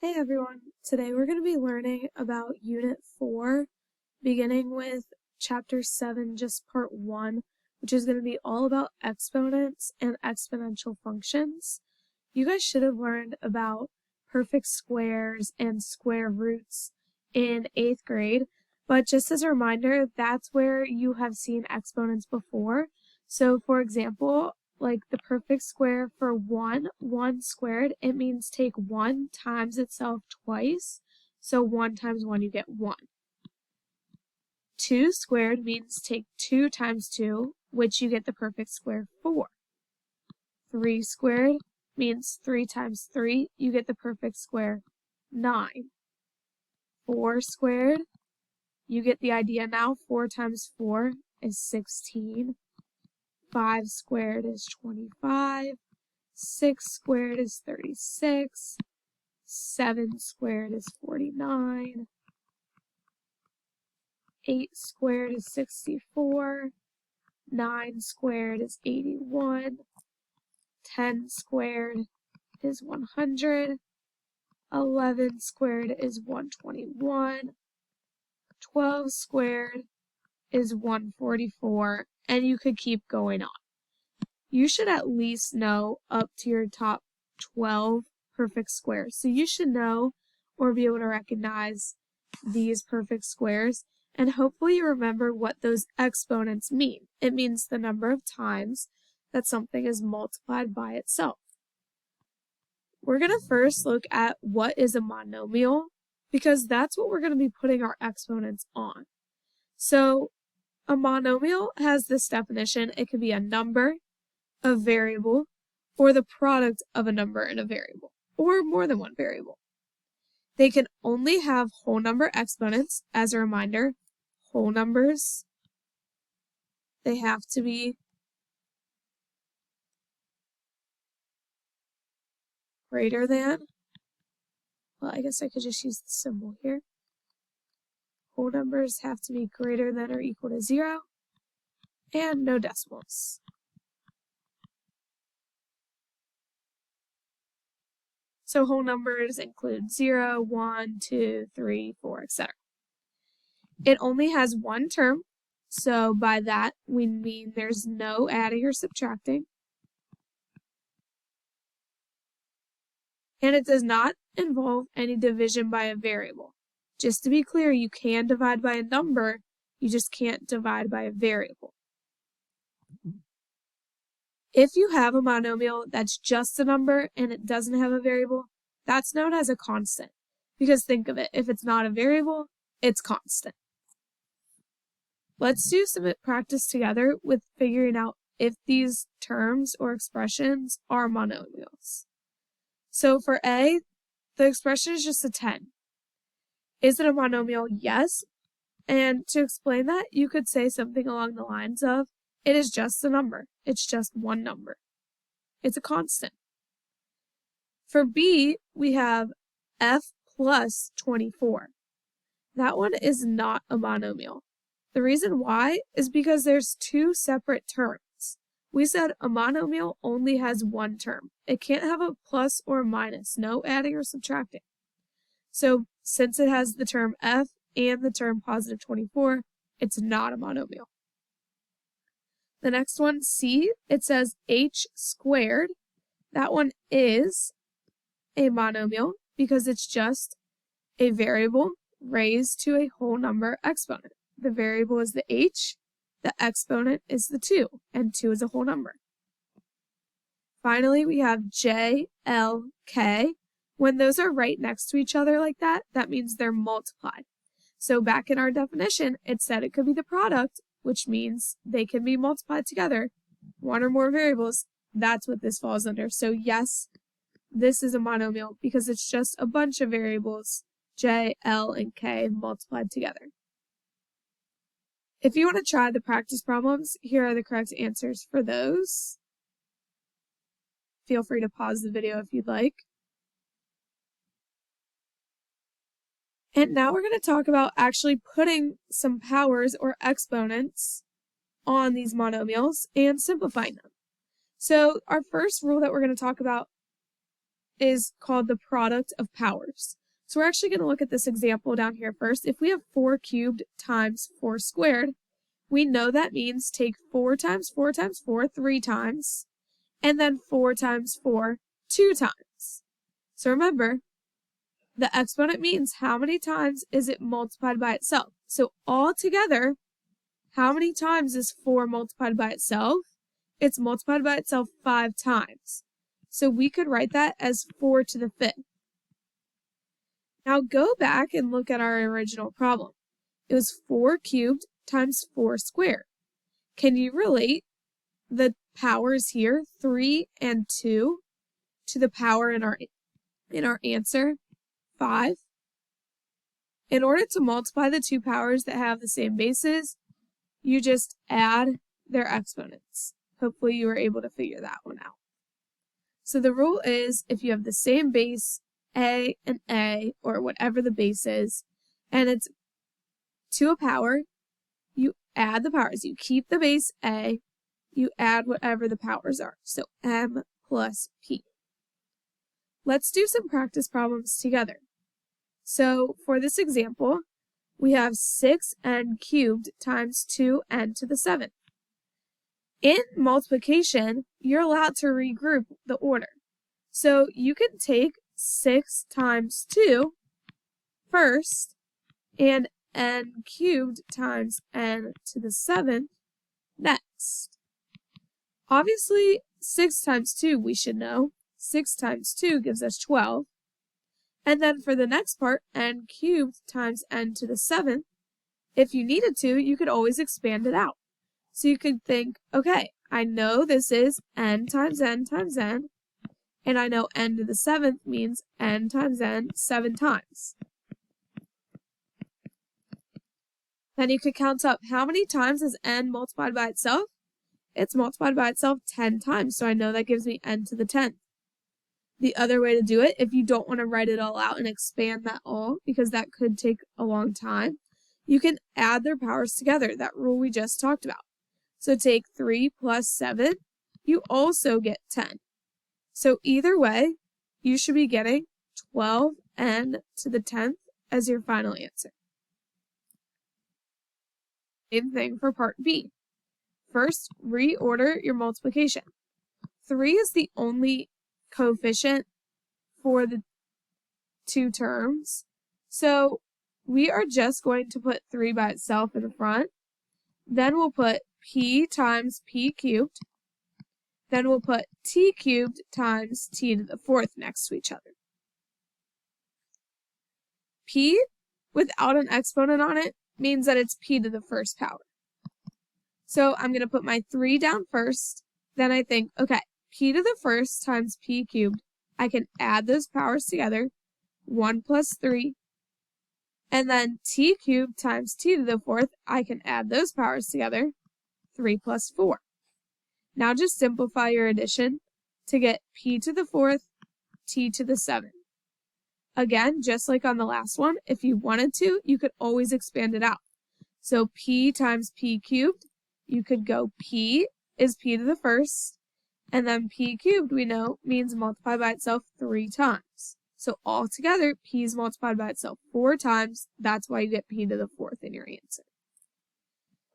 Hey everyone, today we're going to be learning about Unit 4, beginning with Chapter 7, just Part 1, which is going to be all about exponents and exponential functions. You guys should have learned about perfect squares and square roots in 8th grade, but just as a reminder, that's where you have seen exponents before. So for example, like the perfect square for 1 squared, it means take 1 times itself twice. So 1 times 1, you get 1. 2 squared means take 2 times 2, which you get the perfect square 4. 3 squared means 3 times 3, you get the perfect square 9. 4 squared, you get the idea now, 4 times 4 is 16. 5 squared is 25, 6 squared is 36, 7 squared is 49, 8 squared is 64, 9 squared is 81, 10 squared is 100, 11 squared is 121, 12 squared is 144, and you could keep going on. You should at least know up to your top 12 perfect squares. So you should know or be able to recognize these perfect squares, and hopefully you remember what those exponents mean. It means the number of times that something is multiplied by itself. We're going to first look at what is a monomial, because that's what we're going to be putting our exponents on. So a monomial has this definition. It could be a number, a variable, or the product of a number and a variable, or more than one variable. They can only have whole number exponents. As a reminder, whole numbers, they have to be greater than, well, I guess I could just use the symbol here. Whole numbers have to be greater than or equal to 0, and no decimals. So whole numbers include 0, 1, 2, 3, 4, etc. It only has one term, so by that we mean there's no adding or subtracting. And it does not involve any division by a variable. Just to be clear, you can divide by a number, you just can't divide by a variable. If you have a monomial that's just a number and it doesn't have a variable, that's known as a constant. Because think of it, if it's not a variable, it's constant. Let's do some practice together with figuring out if these terms or expressions are monomials. So for A, the expression is just a 10. Is it a monomial? Yes. And to explain that, you could say something along the lines of, it is just a number. It's just one number. It's a constant. For B, we have F plus 24. That one is not a monomial. The reason why is because there's two separate terms. We said a monomial only has one term. It can't have a plus or a minus, no adding or subtracting. So since it has the term F and the term positive 24, it's not a monomial. The next one, C, it says H squared. That one is a monomial because it's just a variable raised to a whole number exponent. The variable is the H, the exponent is the 2, and 2 is a whole number. Finally, we have J, L, K. When those are right next to each other like that, that means they're multiplied. So back in our definition, it said it could be the product, which means they can be multiplied together, one or more variables. That's what this falls under. So yes, this is a monomial because it's just a bunch of variables, J, L, and K, multiplied together. If you want to try the practice problems, here are the correct answers for those. Feel free to pause the video if you'd like. And now we're going to talk about actually putting some powers or exponents on these monomials and simplifying them. So our first rule that we're going to talk about is called the product of powers. So we're actually going to look at this example down here first. If we have 4 cubed times 4 squared, we know that means take 4 times 4 times 4 3 times, and then 4 times 4 2 times. So remember, the exponent means how many times is it multiplied by itself. So all together, how many times is 4 multiplied by itself? It's multiplied by itself 5 times. So we could write that as 4 to the 5th. Now go back and look at our original problem. It was 4 cubed times 4 squared. Can you relate the powers here, 3 and 2, to the power in our answer, 5? In order to multiply the two powers that have the same bases, you just add their exponents. Hopefully you were able to figure that one out. So the rule is if you have the same base, a and a, or whatever the base is, and it's to a power, you add the powers. You keep the base a, you add whatever the powers are. So m plus p. Let's do some practice problems together. So for this example, we have 6n cubed times 2n to the 7th. In multiplication, you're allowed to regroup the order. So you can take 6 times 2 first and n cubed times n to the 7th next. Obviously, 6 times 2 we should know. 6 times 2 gives us 12. And then for the next part, n cubed times n to the 7th, if you needed to, you could always expand it out. So you could think, okay, I know this is n times n times n, and I know n to the 7th means n times n 7 times. Then you could count up how many times is n multiplied by itself? It's multiplied by itself 10 times, so I know that gives me n to the 10th. The other way to do it, if you don't want to write it all out and expand that all, because that could take a long time, you can add their powers together, that rule we just talked about. So take 3 plus 7, you also get 10. So either way, you should be getting 12n to the 10th as your final answer. Same thing for part B. First, reorder your multiplication. 3 is the only coefficient for the two terms, so we are just going to put 3 by itself in the front. Then we'll put p times p cubed. Then we'll put t cubed times t to the 4th next to each other. P without an exponent on it means that it's p to the 1st power. So I'm going to put my 3 down first. Then I think, okay, p to the 1st times p cubed. I can add those powers together. 1 plus 3. And then t cubed times t to the 4th, I can add those powers together. 3 plus 4. Now just simplify your addition to get p to the 4th, t to the 7th. Again, just like on the last one, if you wanted to, you could always expand it out. So p times p cubed, you could go p is p to the 1st, and then p cubed, we know, means multiply by itself 3 times. So altogether, p is multiplied by itself 4 times. That's why you get p to the 4th in your answer.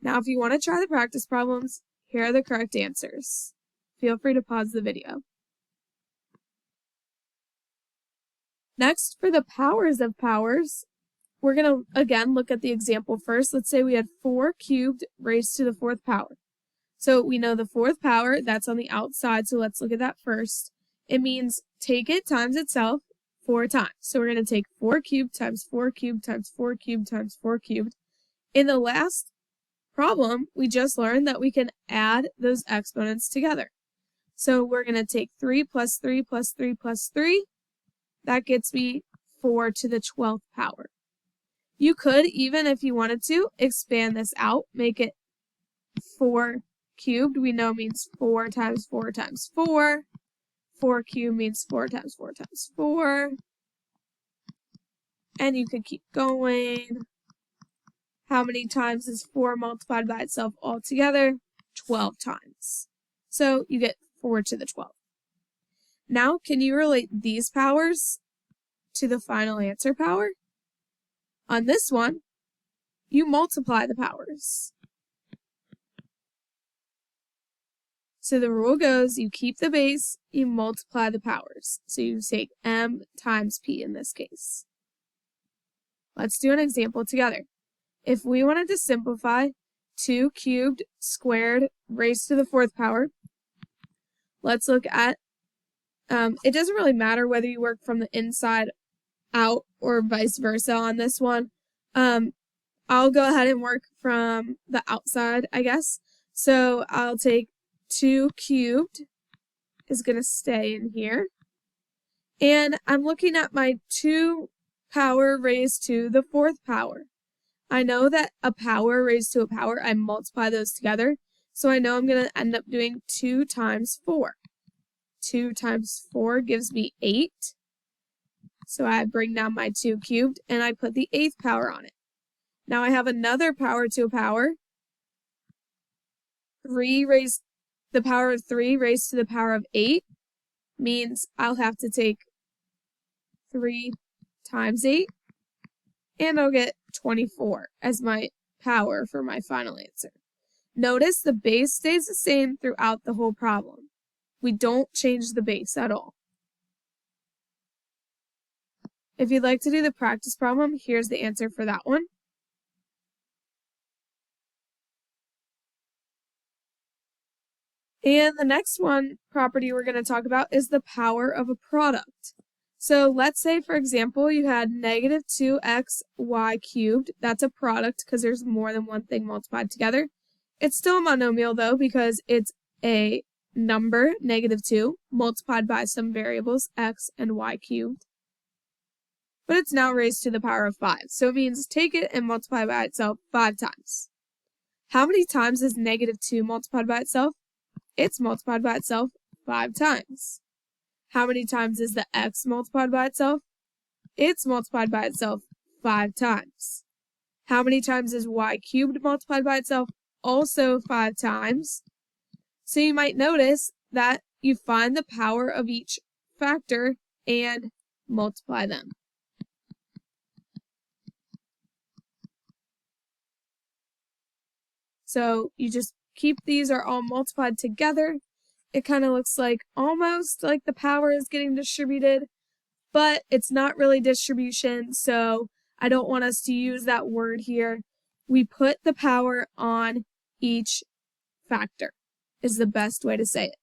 Now, if you want to try the practice problems, here are the correct answers. Feel free to pause the video. Next, for the powers of powers, we're going to, again, look at the example first. Let's say we had 4 cubed raised to the 4th power. So we know the 4th power, that's on the outside, so let's look at that first. It means take it times itself 4 times. So we're going to take 4 cubed times 4 cubed times 4 cubed times 4 cubed. In the last problem, we just learned that we can add those exponents together. So we're going to take 3 plus 3 plus 3 plus 3. That gets me 4 to the 12th power. You could, even if you wanted to, expand this out, make it 4 cubed. We know means 4 times 4 times 4. 4 cubed means 4 times 4 times 4. And you could keep going. How many times is 4 multiplied by itself altogether? 12 times. So you get 4 to the 12th. Now, can you relate these powers to the final answer power? On this one, you multiply the powers. So the rule goes, you keep the base, you multiply the powers. So you take m times p in this case. Let's do an example together. If we wanted to simplify 2 cubed squared raised to the 4th power, let's look at, it doesn't really matter whether you work from the inside out or vice versa on this one. I'll go ahead and work from the outside, I guess. So I'll take 2 cubed is going to stay in here. And I'm looking at my 2 power raised to the 4th power. I know that a power raised to a power, I multiply those together. So I know I'm going to end up doing 2 times 4. 2 times 4 gives me 8. So I bring down my 2 cubed and I put the 8th power on it. Now I have another power to a power. 3 raised, the power of 3 raised to the power of 8 means I'll have to take 3 times 8 and I'll get 24 as my power for my final answer. Notice the base stays the same throughout the whole problem. We don't change the base at all. If you'd like to do the practice problem, here's the answer for that one. And the next one property we're going to talk about is the power of a product. So let's say, for example, you had negative 2xy cubed. That's a product because there's more than one thing multiplied together. It's still a monomial though because it's a number, negative 2, multiplied by some variables, x and y cubed. But it's now raised to the power of 5. So it means take it and multiply by itself 5 times. How many times is negative 2 multiplied by itself? It's multiplied by itself 5 times. How many times is the x multiplied by itself? It's multiplied by itself 5 times. How many times is y cubed multiplied by itself? Also 5 times. So you might notice that you find the power of each factor and multiply them. So you just keep these are all multiplied together. It kind of looks like almost like the power is getting distributed, but it's not really distribution, so I don't want us to use that word here. We put the power on each factor is the best way to say it.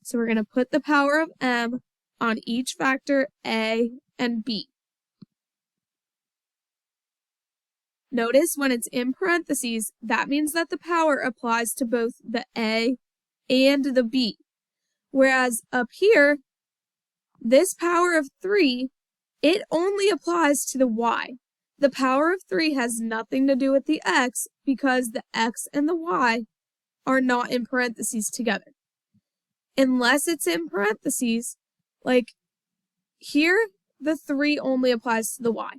So we're going to put the power of m on each factor a and b. Notice when it's in parentheses, that means that the power applies to both the a and the b. Whereas up here, this power of 3, it only applies to the y. The power of 3 has nothing to do with the x because the x and the y are not in parentheses together. Unless it's in parentheses, like here, the 3 only applies to the y.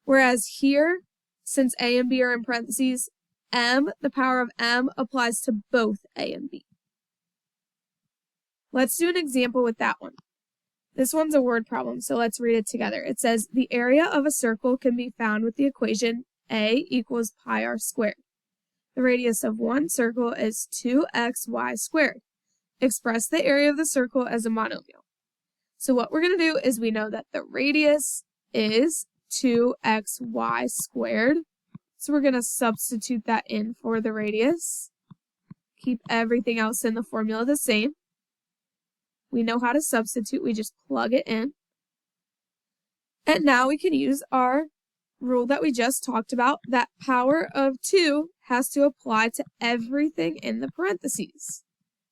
Whereas here, since a and b are in parentheses, m, the power of m, applies to both a and b. Let's do an example with that one. This one's a word problem, so let's read it together. It says, the area of a circle can be found with the equation a equals pi r squared. The radius of one circle is 2xy squared. Express the area of the circle as a monomial. So what we're going to do is we know that the radius is 2xy squared. So we're going to substitute that in for the radius. Keep everything else in the formula the same. We know how to substitute, we just plug it in. And now we can use our rule that we just talked about, that power of 2 has to apply to everything in the parentheses.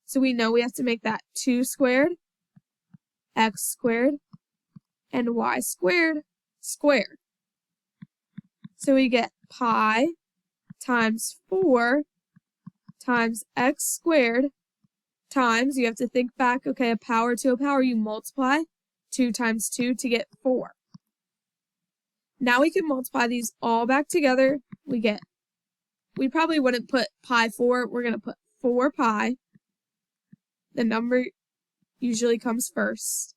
So we know we have to make that 2 squared, x squared, and y squared squared. So we get pi times 4 times x squared times, you have to think back, okay, a power to a power, you multiply 2 times 2 to get 4. Now we can multiply these all back together. We probably wouldn't put pi 4, we're going to put 4 pi, the number usually comes first.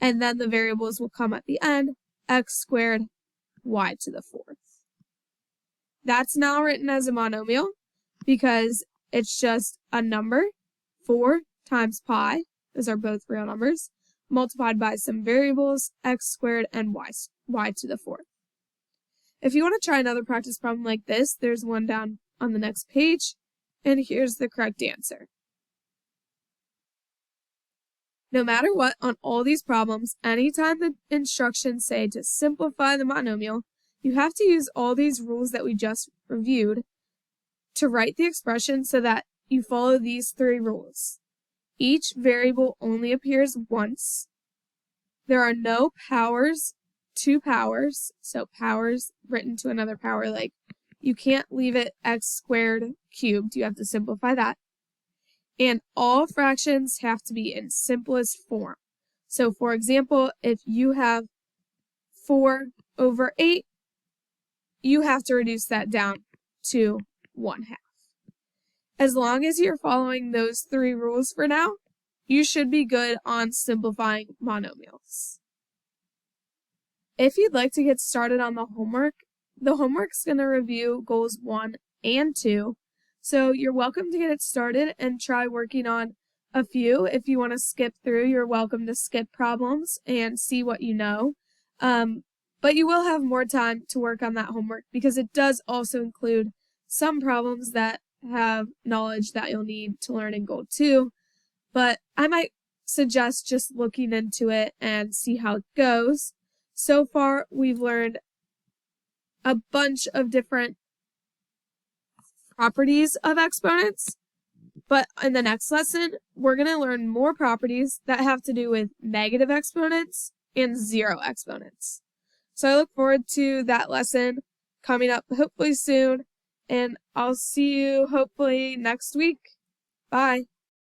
And then the variables will come at the end, x squared, y to the fourth. That's now written as a monomial because it's just a number, 4 times pi, those are both real numbers, multiplied by some variables, x squared and y to the fourth. If you want to try another practice problem like this, there's one down on the next page, and here's the correct answer. No matter what, on all these problems, anytime the instructions say to simplify the monomial, you have to use all these rules that we just reviewed to write the expression so that you follow these 3 rules. Each variable only appears once. There are no powers, 2 powers, so powers written to another power, like you can't leave it x squared cubed, you have to simplify that. And all fractions have to be in simplest form. So for example, if you have 4/8, you have to reduce that down to 1/2. As long as you're following those 3 rules for now, you should be good on simplifying monomials. If you'd like to get started on the homework's going to review goals 1 and 2, so you're welcome to get it started and try working on a few. If you want to skip through, you're welcome to skip problems and see what you know. But you will have more time to work on that homework because it does also include some problems that have knowledge that you'll need to learn in goal 2. But I might suggest just looking into it and see how it goes. So far, we've learned a bunch of different properties of exponents, but in the next lesson, we're going to learn more properties that have to do with negative exponents and 0 exponents. So I look forward to that lesson coming up hopefully soon, and I'll see you hopefully next week. Bye.